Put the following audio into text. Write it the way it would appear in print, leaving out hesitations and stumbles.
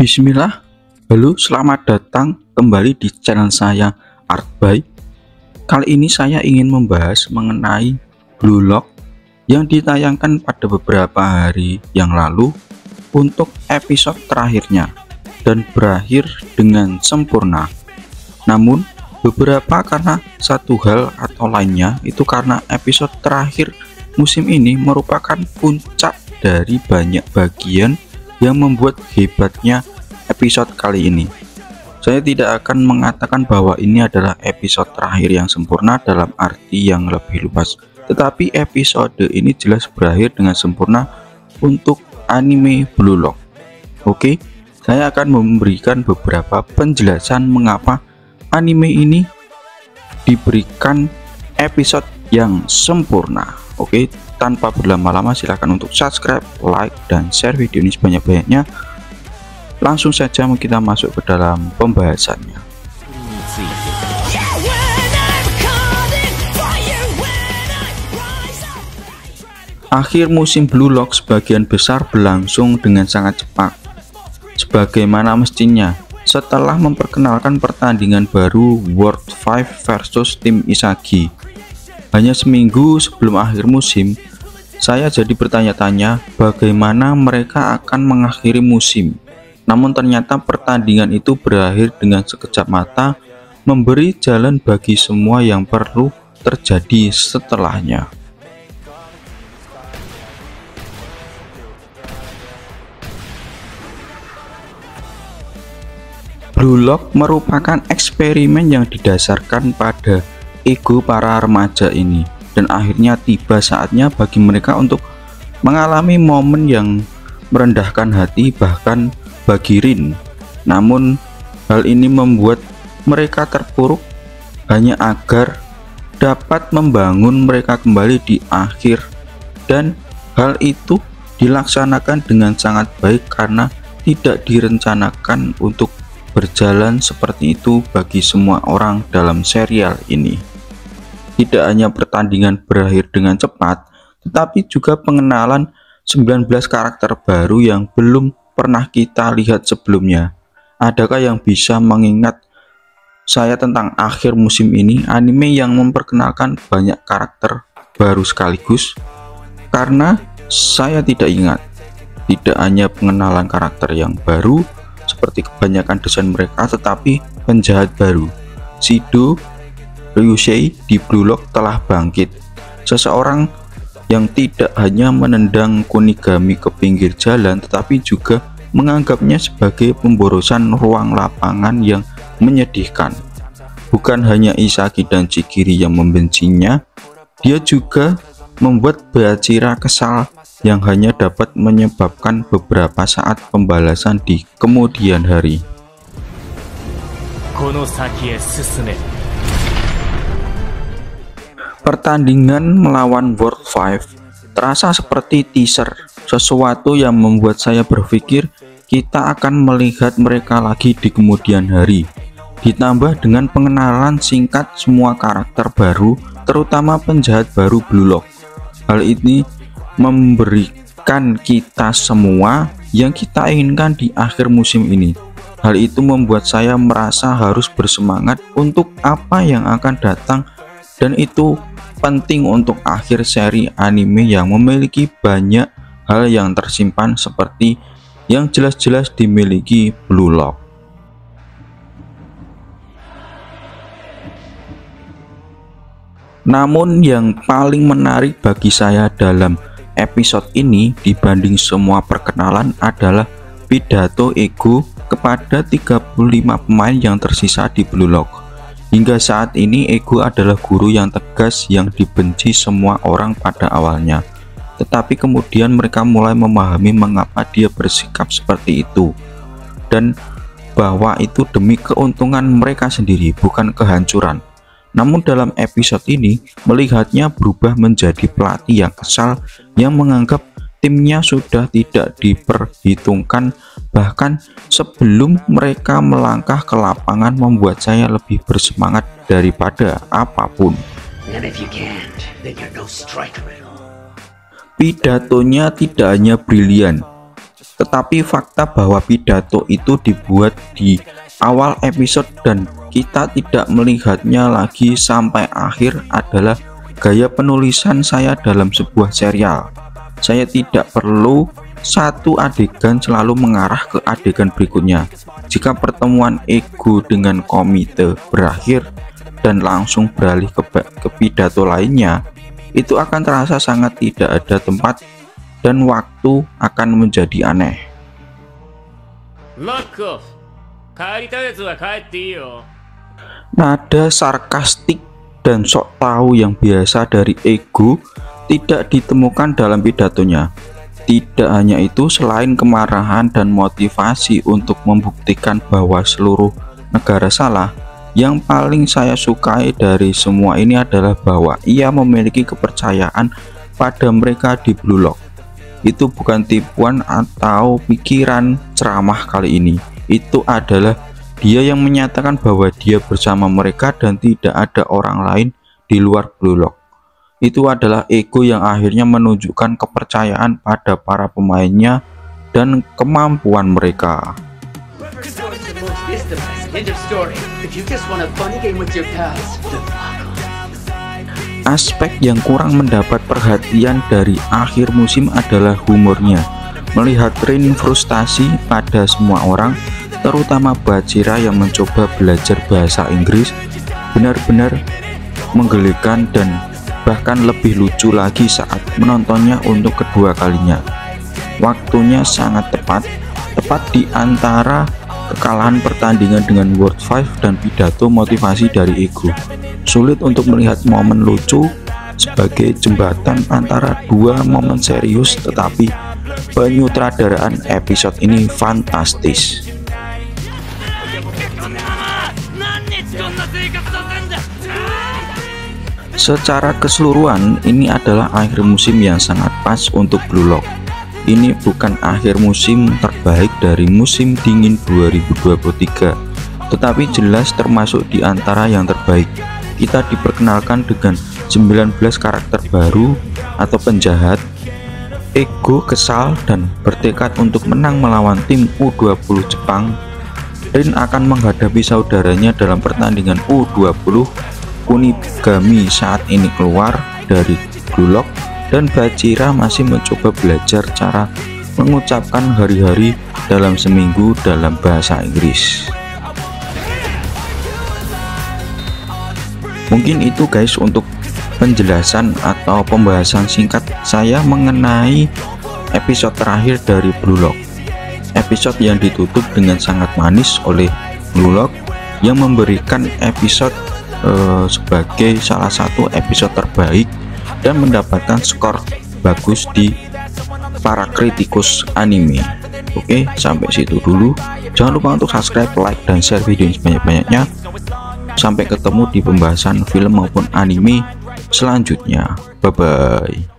Bismillah, halo, selamat datang kembali di channel saya Artby. Kali ini saya ingin membahas mengenai Blue Lock yang ditayangkan pada beberapa hari yang lalu untuk episode terakhirnya dan berakhir dengan sempurna. Namun beberapa karena satu hal atau lainnya, itu karena episode terakhir musim ini merupakan puncak dari banyak bagian yang membuat hebatnya episode kali ini. Saya tidak akan mengatakan bahwa ini adalah episode terakhir yang sempurna dalam arti yang lebih luas, tetapi episode ini jelas berakhir dengan sempurna untuk anime Blue Lock. Oke, saya akan memberikan beberapa penjelasan mengapa anime ini diberikan episode yang sempurna. Oke, tanpa berlama-lama silakan untuk subscribe, like, dan share video ini sebanyak-banyaknya. Langsung saja kita masuk ke dalam pembahasannya. Akhir musim Blue Lock sebagian besar berlangsung dengan sangat cepat, sebagaimana mestinya. Setelah memperkenalkan pertandingan baru World 5 versus tim Isagi hanya seminggu sebelum akhir musim, saya jadi bertanya-tanya bagaimana mereka akan mengakhiri musim. Namun ternyata pertandingan itu berakhir dengan sekejap mata, memberi jalan bagi semua yang perlu terjadi setelahnya. Blue Lock merupakan eksperimen yang didasarkan pada ego para remaja ini, dan akhirnya tiba saatnya bagi mereka untuk mengalami momen yang merendahkan hati bahkan bagi Rin. Namun hal ini membuat mereka terpuruk hanya agar dapat membangun mereka kembali di akhir, dan hal itu dilaksanakan dengan sangat baik karena tidak direncanakan untuk berjalan seperti itu bagi semua orang dalam serial ini. Tidak hanya pertandingan berakhir dengan cepat, tetapi juga pengenalan 19 karakter baru yang belum pernah kita lihat sebelumnya. Adakah yang bisa mengingat saya tentang akhir musim ini, anime yang memperkenalkan banyak karakter baru sekaligus? Karena saya tidak ingat. Tidak hanya pengenalan karakter yang baru seperti kebanyakan desain mereka, tetapi penjahat baru, Shido Ryusei di Blue Lock telah bangkit. Seseorang yang tidak hanya menendang Kunigami ke pinggir jalan, tetapi juga menganggapnya sebagai pemborosan ruang lapangan yang menyedihkan. Bukan hanya Isagi dan Chikiri yang membencinya, dia juga membuat Bachira kesal yang hanya dapat menyebabkan beberapa saat pembalasan di kemudian hari. Pertandingan melawan World 5 terasa seperti teaser, sesuatu yang membuat saya berpikir kita akan melihat mereka lagi di kemudian hari. Ditambah dengan pengenalan singkat semua karakter baru, terutama penjahat baru Blue Lock. Hal ini memberikan kita semua yang kita inginkan di akhir musim ini. Hal itu membuat saya merasa harus bersemangat untuk apa yang akan datang, dan itu penting untuk akhir seri anime yang memiliki banyak hal yang tersimpan seperti yang jelas-jelas dimiliki Blue Lock. Namun yang paling menarik bagi saya dalam episode ini dibanding semua perkenalan adalah pidato ego kepada 35 pemain yang tersisa di Blue Lock. Hingga saat ini Ego adalah guru yang tegas yang dibenci semua orang pada awalnya, tetapi kemudian mereka mulai memahami mengapa dia bersikap seperti itu, dan bahwa itu demi keuntungan mereka sendiri, bukan kehancuran. Namun dalam episode ini melihatnya berubah menjadi pelatih yang kesal, yang menganggap timnya sudah tidak diperhitungkan. Bahkan sebelum mereka melangkah ke lapangan membuat saya lebih bersemangat daripada apapun. Pidatonya tidak hanya brilian, Tetapi fakta bahwa pidato itu dibuat di awal episode dan kita tidak melihatnya lagi sampai akhir adalah gaya penulisan saya dalam sebuah serial. Saya tidak perlu satu adegan selalu mengarah ke adegan berikutnya. Jika pertemuan ego dengan komite berakhir dan langsung beralih ke pidato lainnya, itu akan terasa sangat tidak ada tempat dan waktu akan menjadi aneh. Nada sarkastik dan sok tahu yang biasa dari ego tidak ditemukan dalam pidatonya. Tidak hanya itu, selain kemarahan dan motivasi untuk membuktikan bahwa seluruh negara salah, yang paling saya sukai dari semua ini adalah bahwa ia memiliki kepercayaan pada mereka di Blue Lock. Itu bukan tipuan atau pikiran ceramah kali ini. Itu adalah dia yang menyatakan bahwa dia bersama mereka dan tidak ada orang lain di luar Blue Lock. Itu adalah ego yang akhirnya menunjukkan kepercayaan pada para pemainnya dan kemampuan mereka. Aspek yang kurang mendapat perhatian dari akhir musim adalah humornya. Melihat Rin frustasi pada semua orang, terutama Bachira yang mencoba belajar bahasa Inggris, benar-benar menggelikan dan bahkan lebih lucu lagi saat menontonnya untuk kedua kalinya. Waktunya sangat tepat di antara kekalahan pertandingan dengan World 5 dan pidato motivasi dari ego. Sulit untuk melihat momen lucu sebagai jembatan antara dua momen serius, tetapi penyutradaraan episode ini fantastis. Secara keseluruhan, ini adalah akhir musim yang sangat pas untuk Blue Lock. Ini bukan akhir musim terbaik dari musim dingin 2023, tetapi jelas termasuk di antara yang terbaik. Kita diperkenalkan dengan 19 karakter baru atau penjahat. Ego kesal dan bertekad untuk menang melawan tim U20 Jepang. Rin akan menghadapi saudaranya dalam pertandingan U20. Kunigami saat ini keluar dari Blue Lock dan Bachira masih mencoba belajar cara mengucapkan hari-hari dalam seminggu dalam bahasa Inggris. Mungkin itu guys untuk penjelasan atau pembahasan singkat saya mengenai episode terakhir dari Blue Lock. Episode yang ditutup dengan sangat manis oleh Blue Lock yang memberikan episode sebagai salah satu episode terbaik dan mendapatkan skor bagus di para kritikus anime. Oke, sampai situ dulu. Jangan lupa untuk subscribe, like, dan share video ini sebanyak-banyaknya. Sampai ketemu di pembahasan film maupun anime selanjutnya. Bye bye.